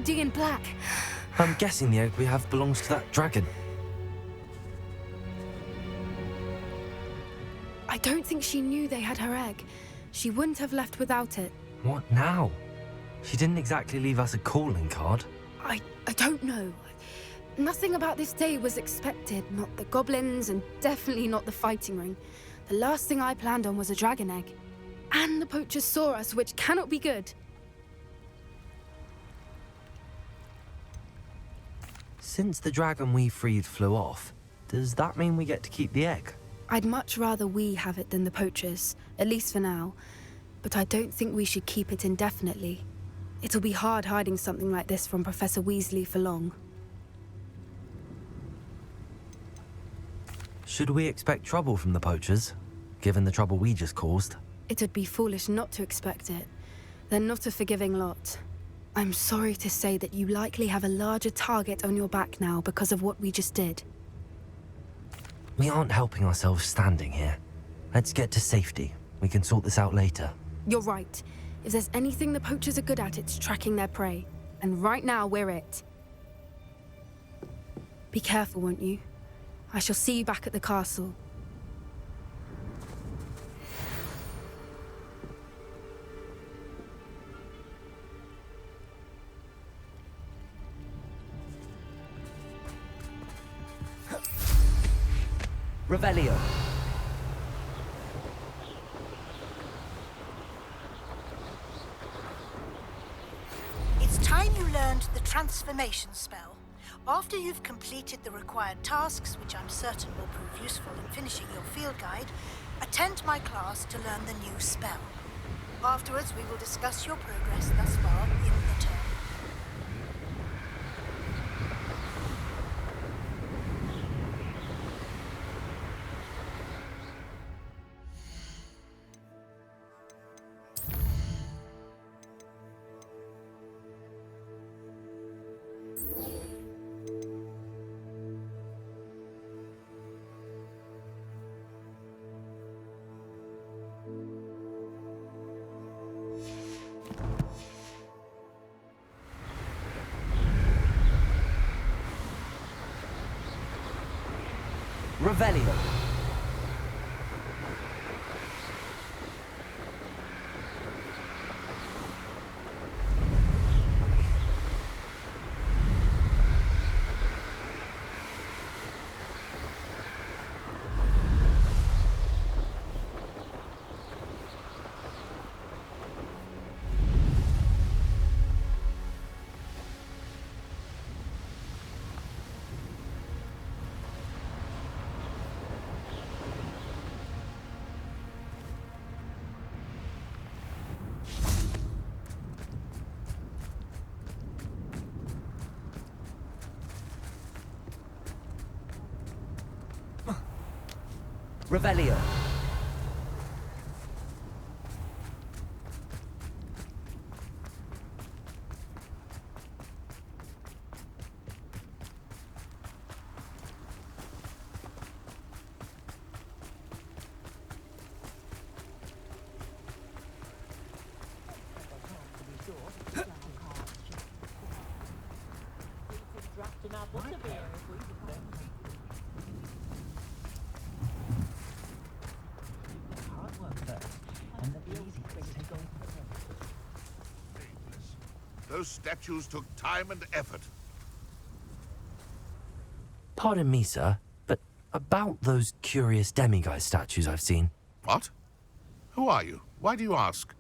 already in black. I'm guessing the egg we have belongs to that dragon. I don't think she knew they had her egg. She wouldn't have left without it. What now? She didn't exactly leave us a calling card. I don't know. Nothing about this day was expected. Not the goblins, and definitely not the fighting ring. The last thing I planned on was a dragon egg. And the poachers saw us, which cannot be good. Since the dragon we freed flew off, does that mean we get to keep the egg? I'd much rather we have it than the poachers, at least for now. But I don't think we should keep it indefinitely. It'll be hard hiding something like this from Professor Weasley for long. Should we expect trouble from the poachers, given the trouble we just caused? It'd be foolish not to expect it. They're not a forgiving lot. I'm sorry to say that you likely have a larger target on your back now because of what we just did. We aren't helping ourselves standing here. Let's get to safety. We can sort this out later. You're right. If there's anything the poachers are good at, it's tracking their prey. And right now, we're it. Be careful, won't you? I shall see you back at the castle. Revelio. It's time you learned the transformation spell. After you've completed the required tasks, which I'm certain will prove useful in finishing your field guide, attend my class to learn the new spell. Afterwards, we will discuss your progress thus far in the term. Revelio. Revelio. Those statues took time and effort. Pardon me, sir, but about those curious demiguise statues I've seen. What? Who are you? Why do you ask?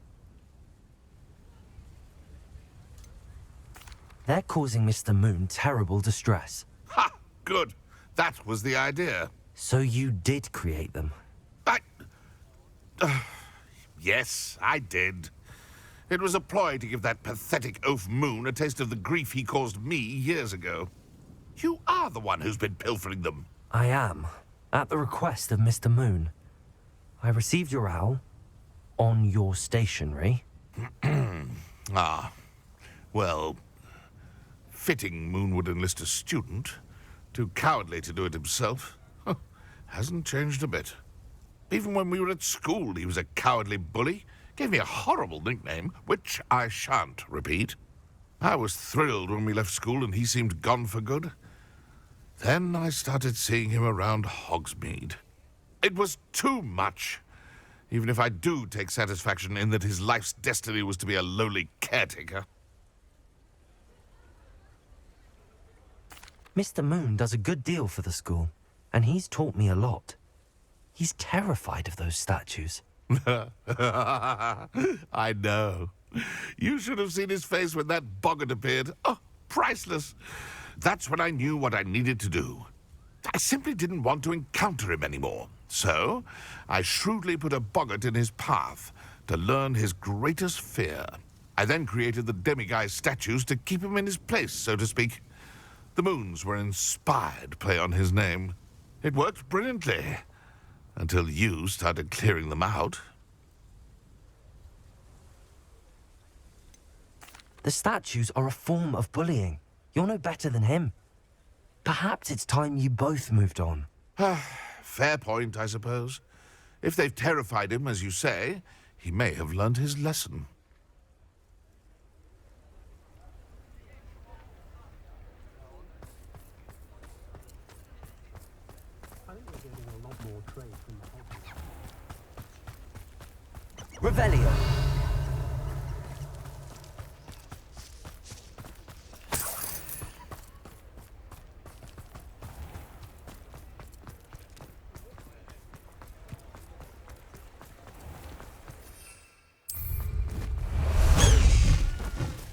They're causing Mr. Moon terrible distress. Ha! Good. That was the idea. So you did create them? Yes, I did. It was a ploy to give that pathetic oaf Moon a taste of the grief he caused me years ago. You are the one who's been pilfering them. I am, at the request of Mr. Moon. I received your owl on your stationery. Ah, well, fitting Moon would enlist a student. Too cowardly to do it himself. Hasn't changed a bit. Even when we were at school, he was a cowardly bully. Gave me a horrible nickname, which I shan't repeat. I was thrilled when we left school and he seemed gone for good. Then I started seeing him around Hogsmeade. It was too much, even if I do take satisfaction in that his life's destiny was to be a lowly caretaker. Mr. Moon does a good deal for the school, and he's taught me a lot. He's terrified of those statues. I know. You should have seen his face when that boggart appeared. Oh, priceless. That's when I knew what I needed to do. I simply didn't want to encounter him anymore. So, I shrewdly put a boggart in his path to learn his greatest fear. I then created the demiguise statues to keep him in his place, so to speak. The moons were an inspired play on his name. It worked brilliantly, until you started clearing them out. The statues are a form of bullying. You're no better than him. Perhaps it's time you both moved on. Fair point, I suppose. If they've terrified him, as you say, he may have learned his lesson. Revelio.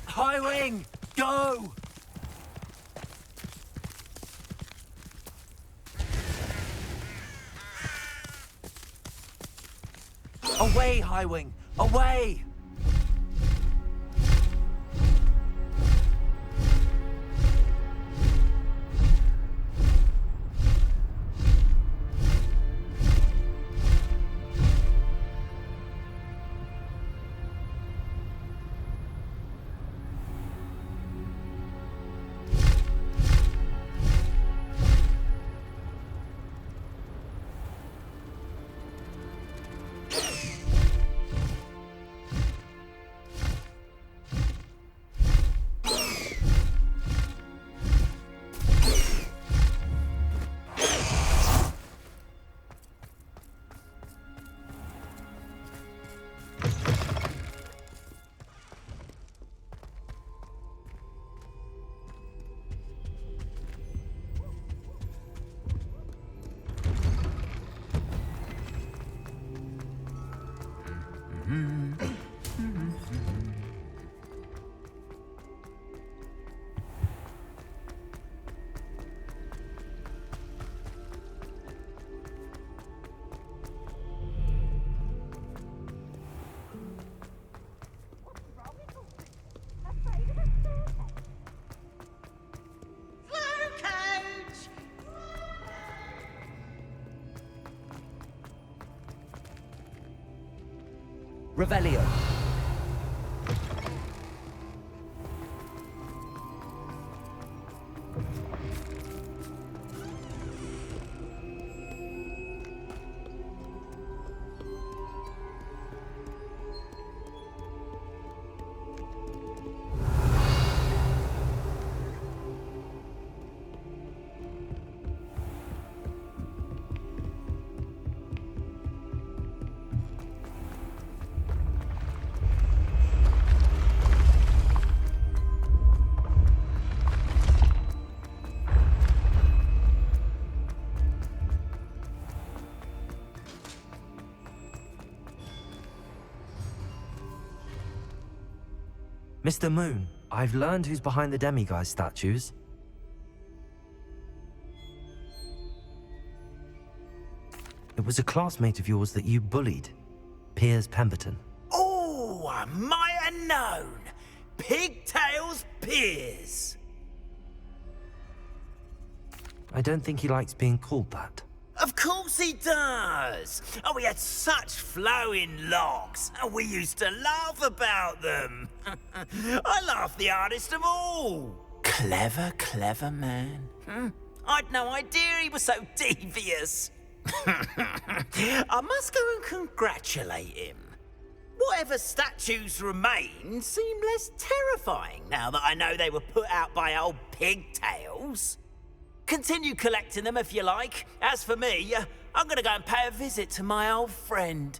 High wing, go! Away, High Wing! Away! Revelio. Mr. Moon, I've learned who's behind the demiguise statues. It was a classmate of yours that you bullied, Piers Pemberton. Oh, I might have known. Pigtails Piers. I don't think he likes being called that. Of course he does. Oh, he had such flowing locks, and we used to laugh about them. I laughed the hardest of all. Clever, clever man. I'd no idea he was so devious. I must go and congratulate him. Whatever statues remain seem less terrifying now that I know they were put out by old pigtails. Continue collecting them if you like. As for me, I'm gonna go and pay a visit to my old friend.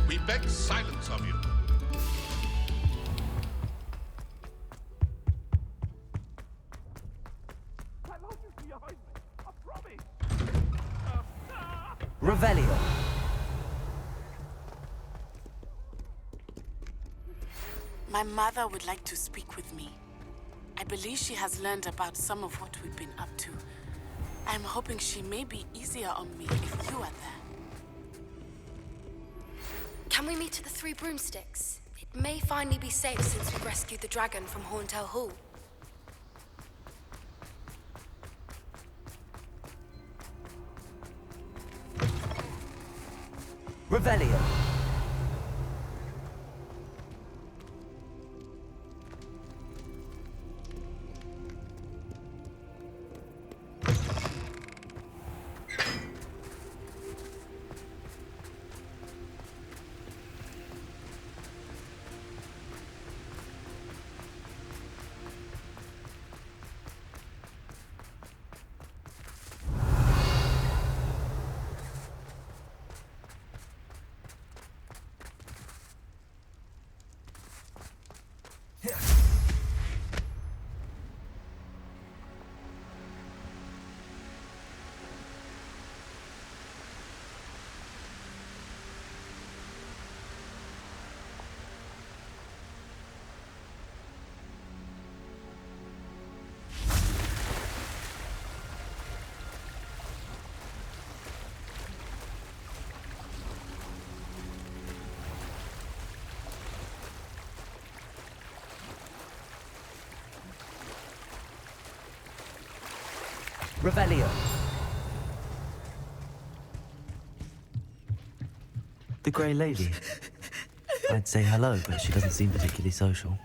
We beg silence of you. Revelio. My mother would like to speak with me. I believe she has learned about some of what we've been up to. I'm hoping she may be easier on me if you are there. Can we meet at the Three Broomsticks? It may finally be safe since we rescued the dragon from Horntail Hall. Revelio. Revelio. The Grey Lady. I'd say hello, but she doesn't seem particularly social.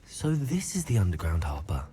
So this is the underground harbour.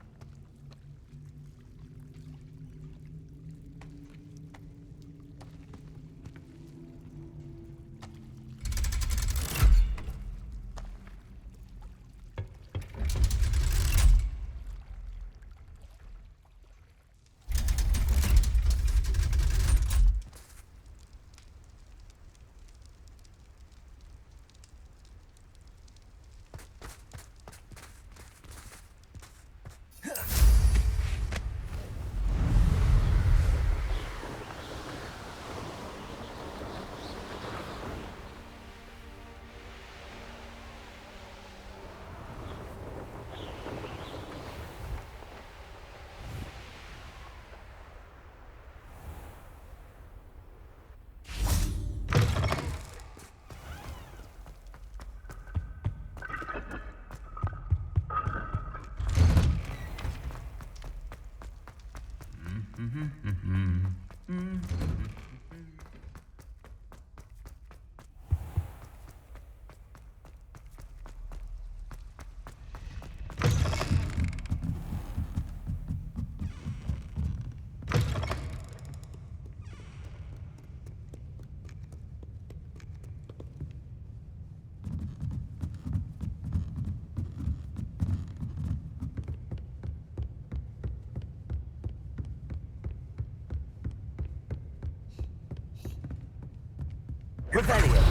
Revelio!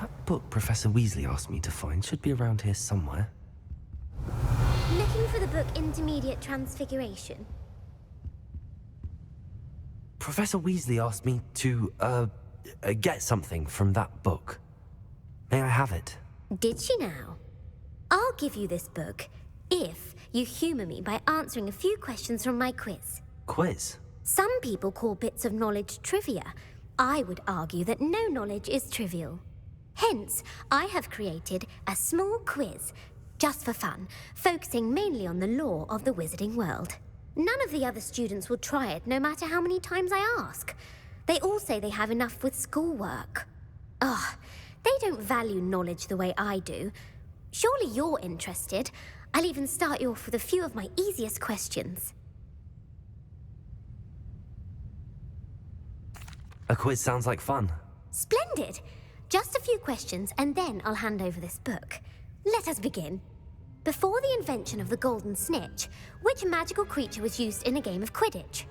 That book Professor Weasley asked me to find should be around here somewhere. Looking for the book Intermediate Transfiguration? Professor Weasley asked me to, get something from that book. May I have it? Did she now? I'll give you this book if you humour me by answering a few questions from my quiz. Quiz? Some people call bits of knowledge trivia. I would argue that no knowledge is trivial. Hence, I have created a small quiz, just for fun, focusing mainly on the lore of the wizarding world. None of the other students will try it, no matter how many times I ask. They all say they have enough with schoolwork. Ugh, they don't value knowledge the way I do. Surely you're interested. I'll even start you off with a few of my easiest questions. A quiz sounds like fun. Splendid! Just a few questions, and then I'll hand over this book. Let us begin. Before the invention of the golden snitch, which magical creature was used in a game of Quidditch?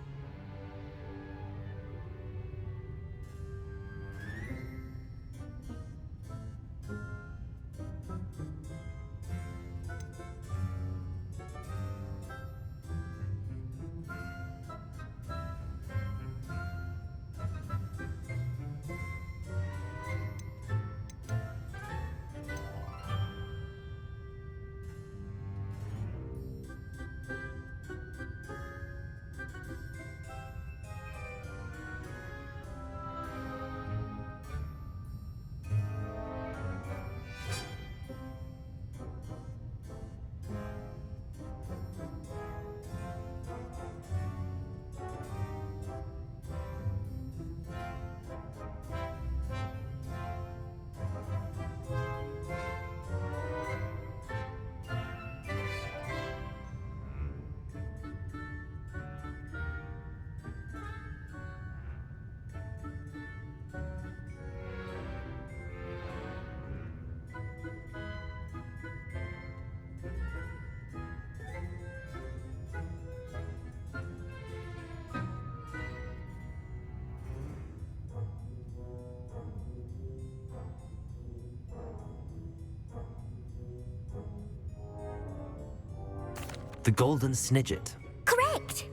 The Golden Snidget. Correct!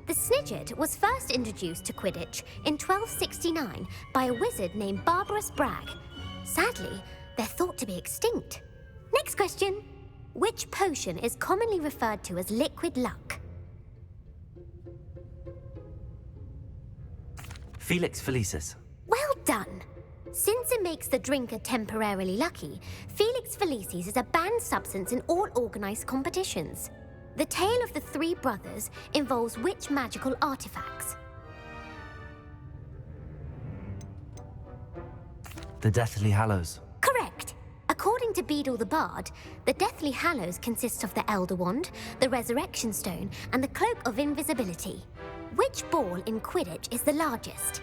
The Snidget was first introduced to Quidditch in 1269 by a wizard named Barbarous Bragg. Sadly, they're thought to be extinct. Next question. Which potion is commonly referred to as liquid luck? Felix Felicis. Well done! Since it makes the drinker temporarily lucky, Felix Felicis is a banned substance in all organized competitions. The tale of the three brothers involves which magical artifacts? The Deathly Hallows. Correct! According to Beedle the Bard, the Deathly Hallows consists of the Elder Wand, the Resurrection Stone, and the Cloak of Invisibility. Which ball in Quidditch is the largest?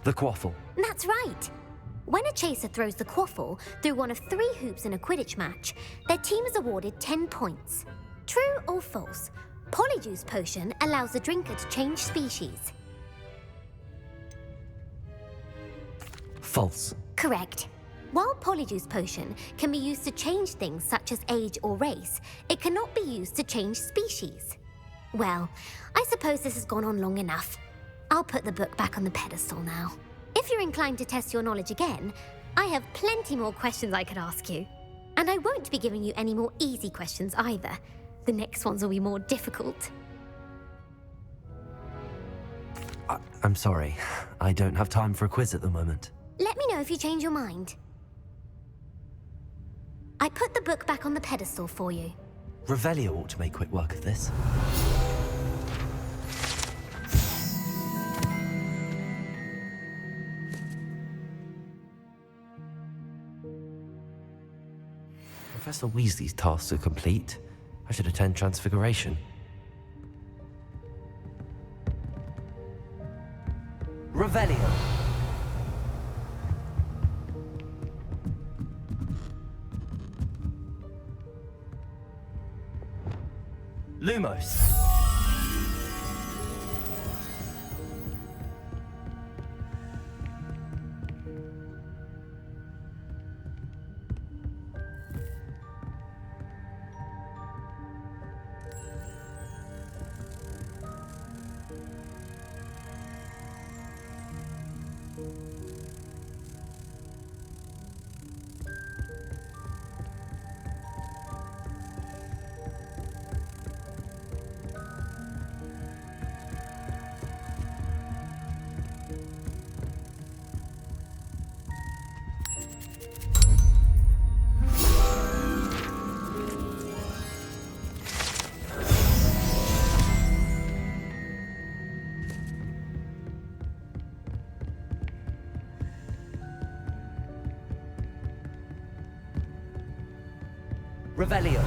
The Quaffle. That's right! When a chaser throws the quaffle through one of 3 hoops in a Quidditch match, their team is awarded 10 points. True or false? Polyjuice Potion allows the drinker to change species. False. Correct. While Polyjuice Potion can be used to change things such as age or race, it cannot be used to change species. Well, I suppose this has gone on long enough. I'll put the book back on the pedestal now. If you're inclined to test your knowledge again, I have plenty more questions I could ask you. And I won't be giving you any more easy questions either. The next ones will be more difficult. I'm sorry. I don't have time for a quiz at the moment. Let me know if you change your mind. I put the book back on the pedestal for you. Revelio ought to make quick work of this. Professor Weasley's tasks are complete. I should attend Transfiguration. Revelio! Lumos. Revelio.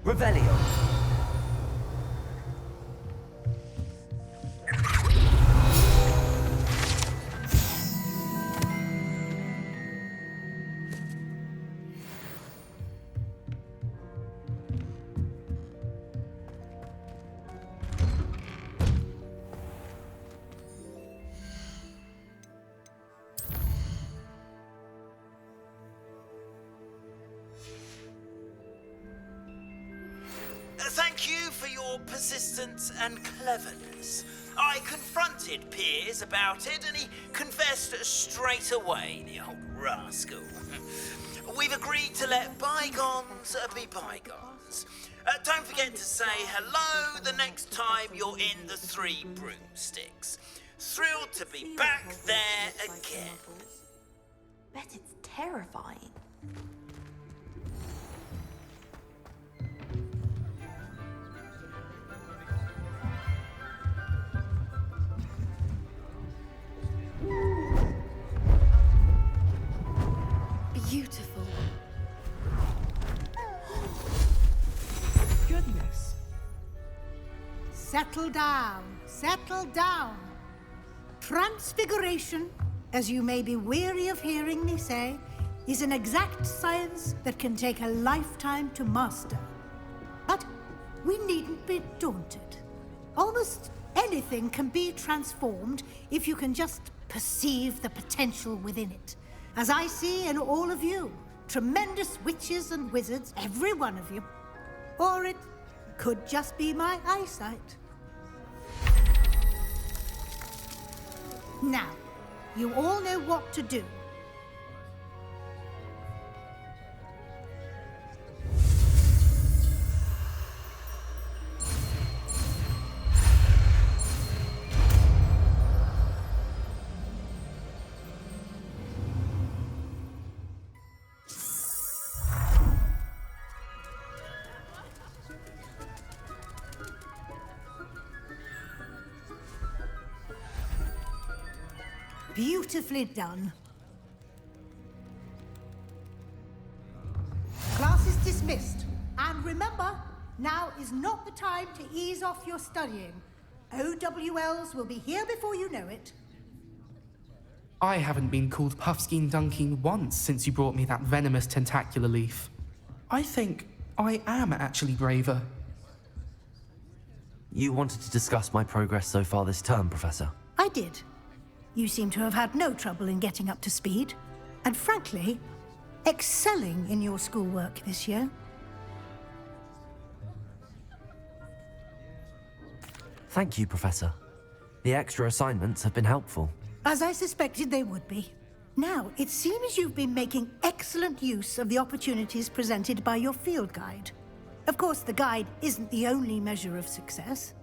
Revelio. Thank you for your persistence and cleverness. I confronted Piers about it and he confessed straight away, the old rascal. We've agreed to let bygones be bygones. Don't forget to say hello the next time you're in the Three Broomsticks. Thrilled to be back there again. Bet it's terrifying. Beautiful. Goodness. Settle down, settle down. Transfiguration, as you may be weary of hearing me say, is an exact science that can take a lifetime to master. But we needn't be daunted. Almost anything can be transformed if you can just perceive the potential within it. As I see in all of you, tremendous witches and wizards, every one of you. Or it could just be my eyesight. Now, you all know what to do. Beautifully done. Class is dismissed. And remember, now is not the time to ease off your studying. OWLs will be here before you know it. I haven't been called Puffskein Dunking once since you brought me that venomous tentacular leaf. I think I am actually braver. You wanted to discuss my progress so far this term, Professor? I did. You seem to have had no trouble in getting up to speed. And frankly, excelling in your schoolwork this year. Thank you, Professor. The extra assignments have been helpful. As I suspected they would be. Now, it seems you've been making excellent use of the opportunities presented by your field guide. Of course, the guide isn't the only measure of success.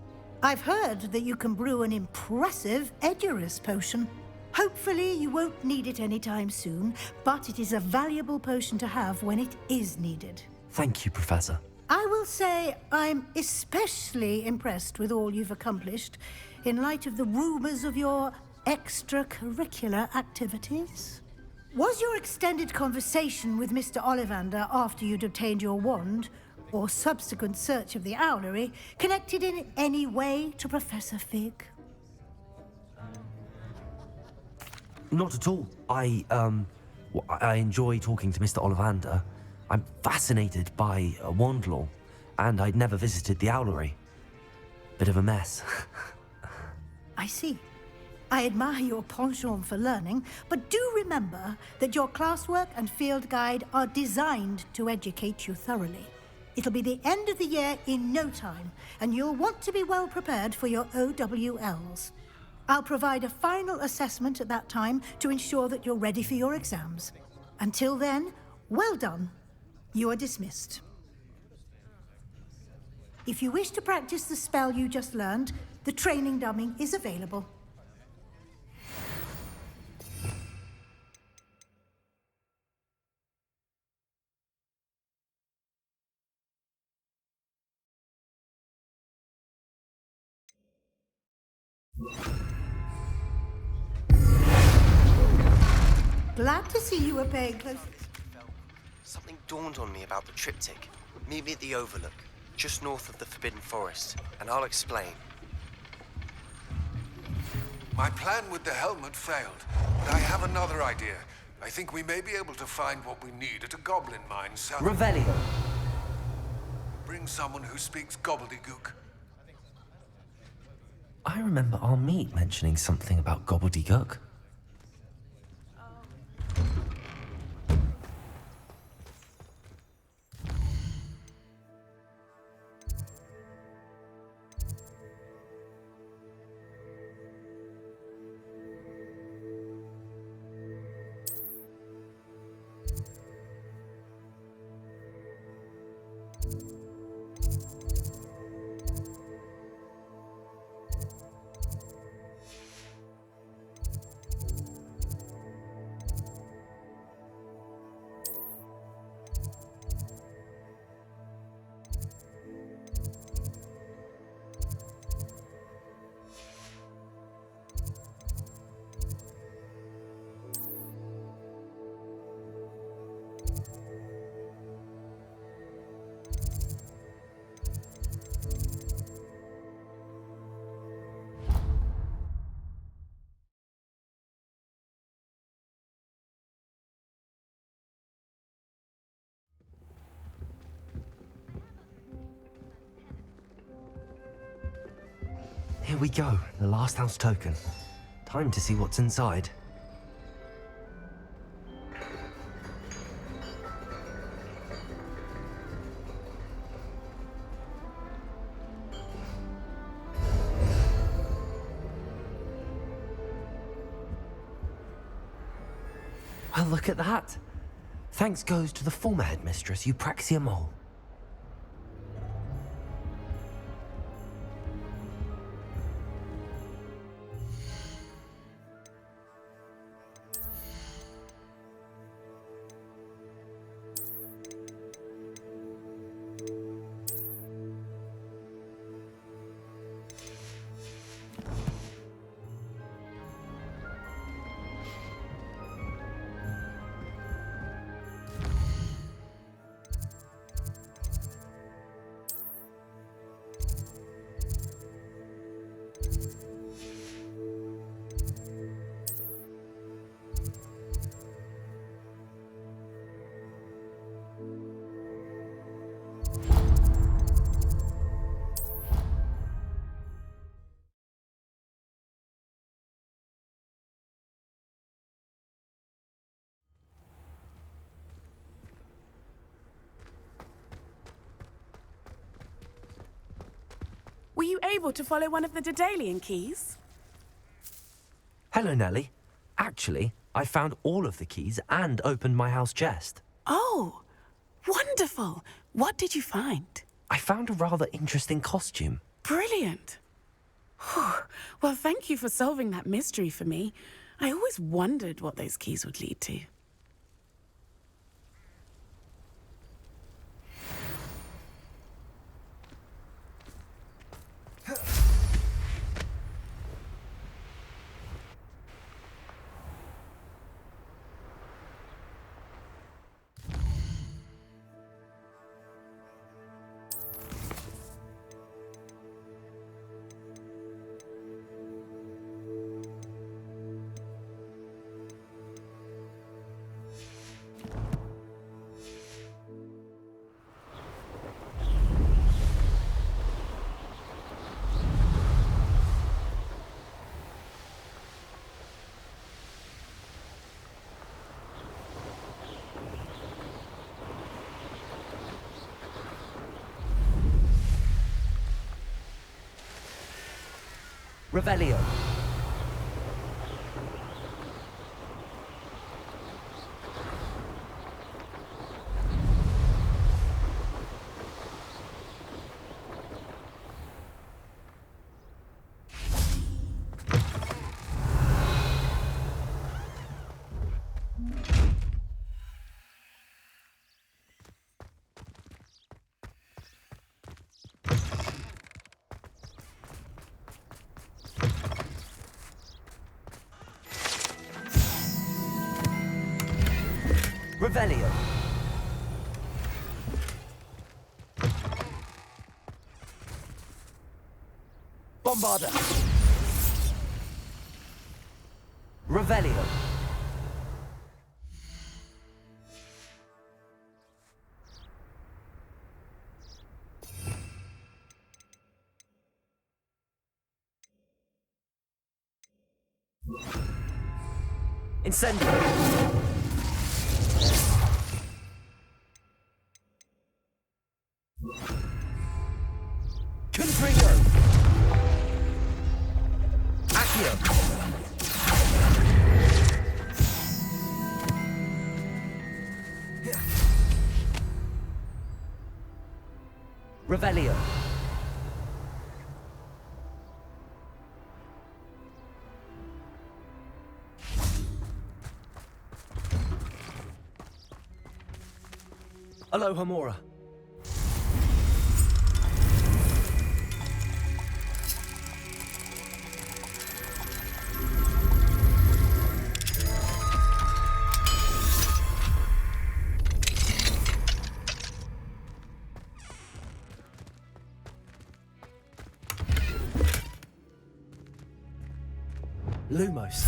I've heard that you can brew an impressive Edurus potion. Hopefully, you won't need it anytime soon, but it is a valuable potion to have when it is needed. Thank you, Professor. I will say I'm especially impressed with all you've accomplished in light of the rumors of your extracurricular activities. Was your extended conversation with Mr. Ollivander after you'd obtained your wand, or subsequent search of the owlery, connected in any way to Professor Fig? Not at all. I enjoy talking to Mr. Ollivander. I'm fascinated by wand law, and I'd never visited the owlery. Bit of a mess. I see. I admire your penchant for learning, but do remember that your classwork and field guide are designed to educate you thoroughly. It'll be the end of the year in no time, and you'll want to be well prepared for your OWLs. I'll provide a final assessment at that time to ensure that you're ready for your exams. Until then, well done. You are dismissed. If you wish to practice the spell you just learned, the training dummy is available. Glad to see you were paying close. Something dawned on me about the triptych. Meet me at the Overlook, just north of the Forbidden Forest, and I'll explain. My plan with the helmet failed, but I have another idea. I think we may be able to find what we need at a goblin mine south. Revelio. Bring someone who speaks gobbledygook. I remember our meet mentioning something about gobbledygook. Here we go, the last house token. Time to see what's inside. Well, look at that. Thanks goes to the former headmistress, Eupraxia Mole. Were you able to follow one of the Daedalian keys? Hello, Nellie. Actually, I found all of the keys and opened my house chest. Oh, wonderful. What did you find? I found a rather interesting costume. Brilliant. Whew. Well, thank you for solving that mystery for me. I always wondered what those keys would lead to. Revelio. Revelio. Bombarda. Revelio. Incendio. Confringo. Accio. Revelio. Aloha Mora. Lumos.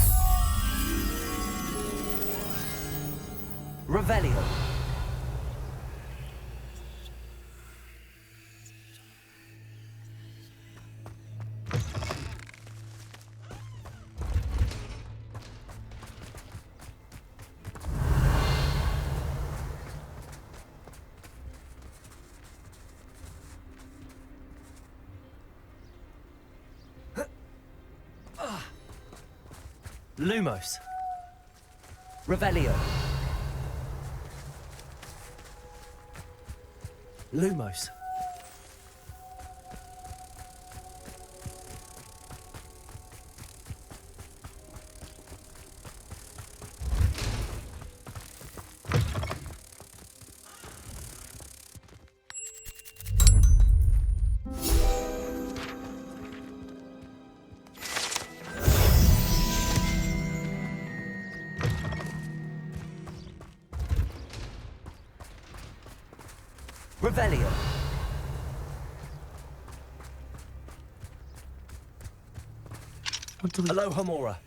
Revelio. Lumos. Revelio. Lumos. Revelio. Aloha Mora.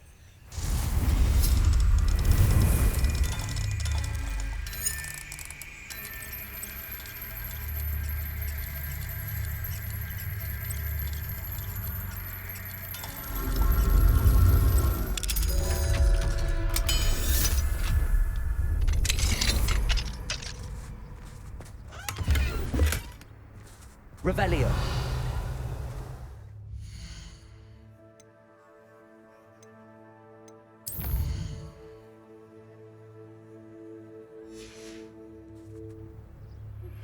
Revelio.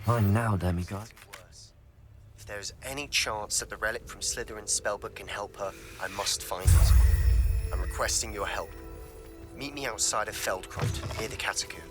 Mine now, demigod. Worse. If there is any chance that the relic from Slytherin's spellbook can help her, I must find it. I'm requesting your help. Meet me outside of Feldcroft, near the Catacomb.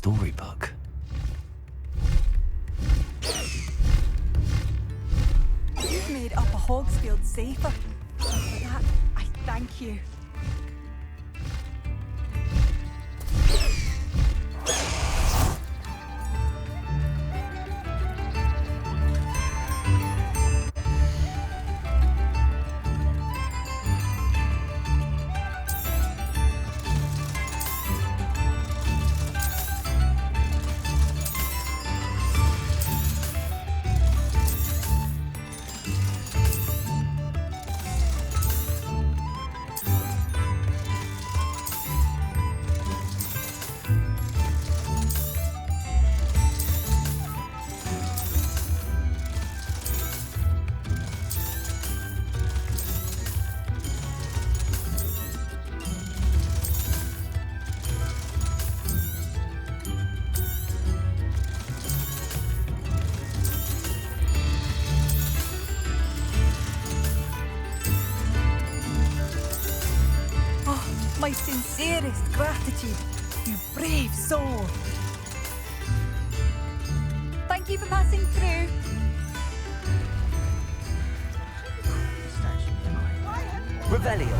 storybook. You've made Upper Hogsfield safer. For that, I thank you. My sincerest gratitude, you brave soul. Thank you for passing through. Revelio.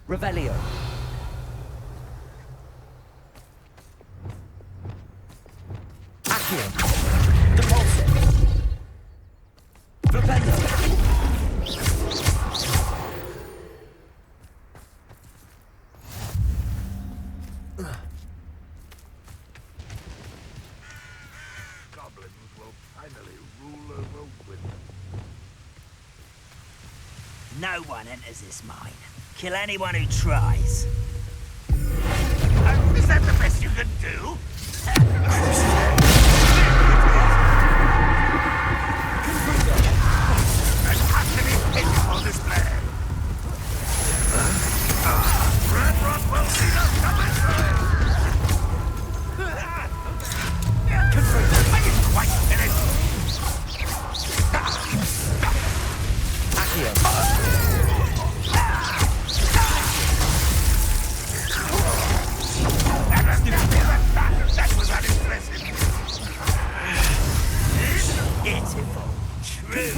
Revelio. Accio. Depulse. Flipendo. Goblins will finally rule over women. No one enters this mine. Kill anyone who tries. Is that the best you can do? An utterly pitiful display. Red Rod will see us coming through. I didn't quite finish. That was unimpressive. Pitiful. True.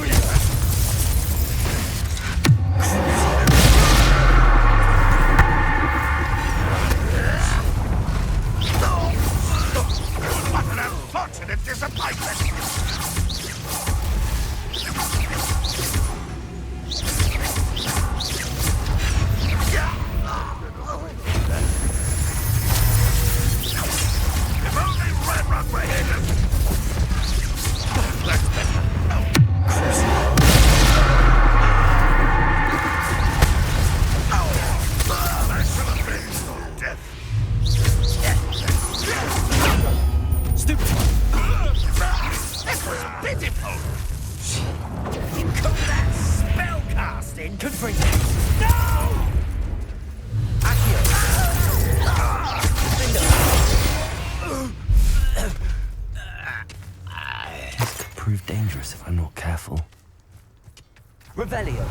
Revelio.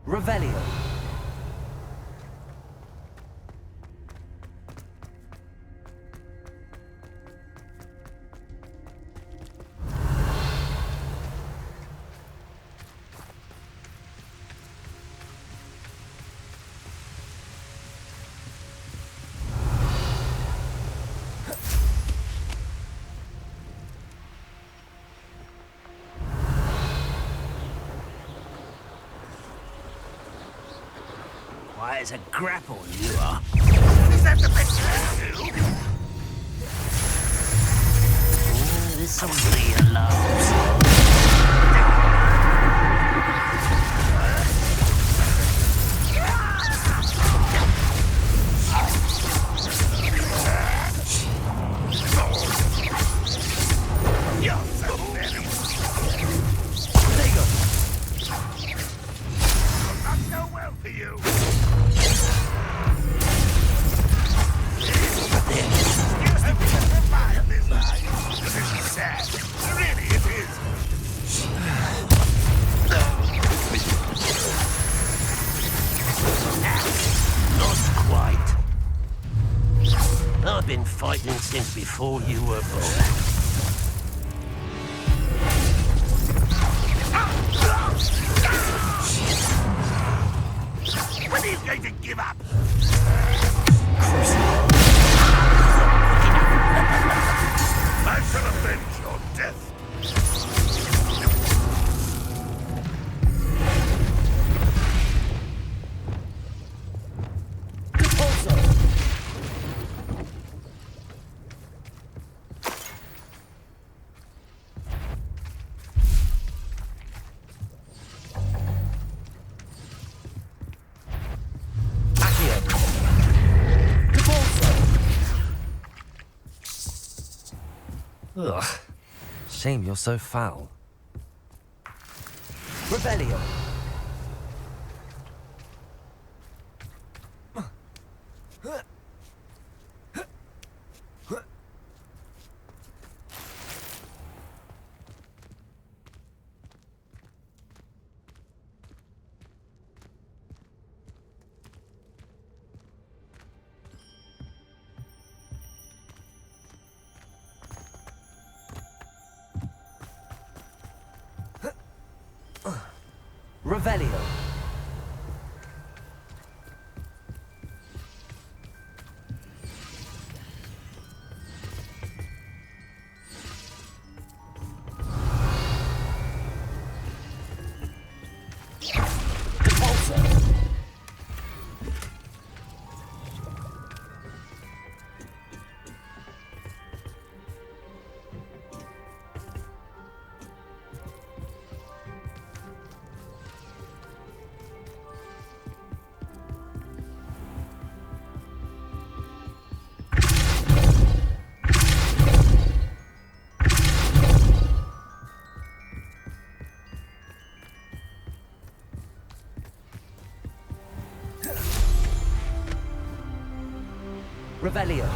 Revelio. Why, it's a grapple, you are. Is that the best you can do? There's some the alarms. You're so very... There you go. Not so well for you. This is sad. Really, it is. Not quite. I've been fighting since before you were born. When are you going to give up? I shall avenge your death. Ugh. Shame you're so foul. Revelio. Revelio. Revelio.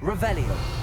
Revelio.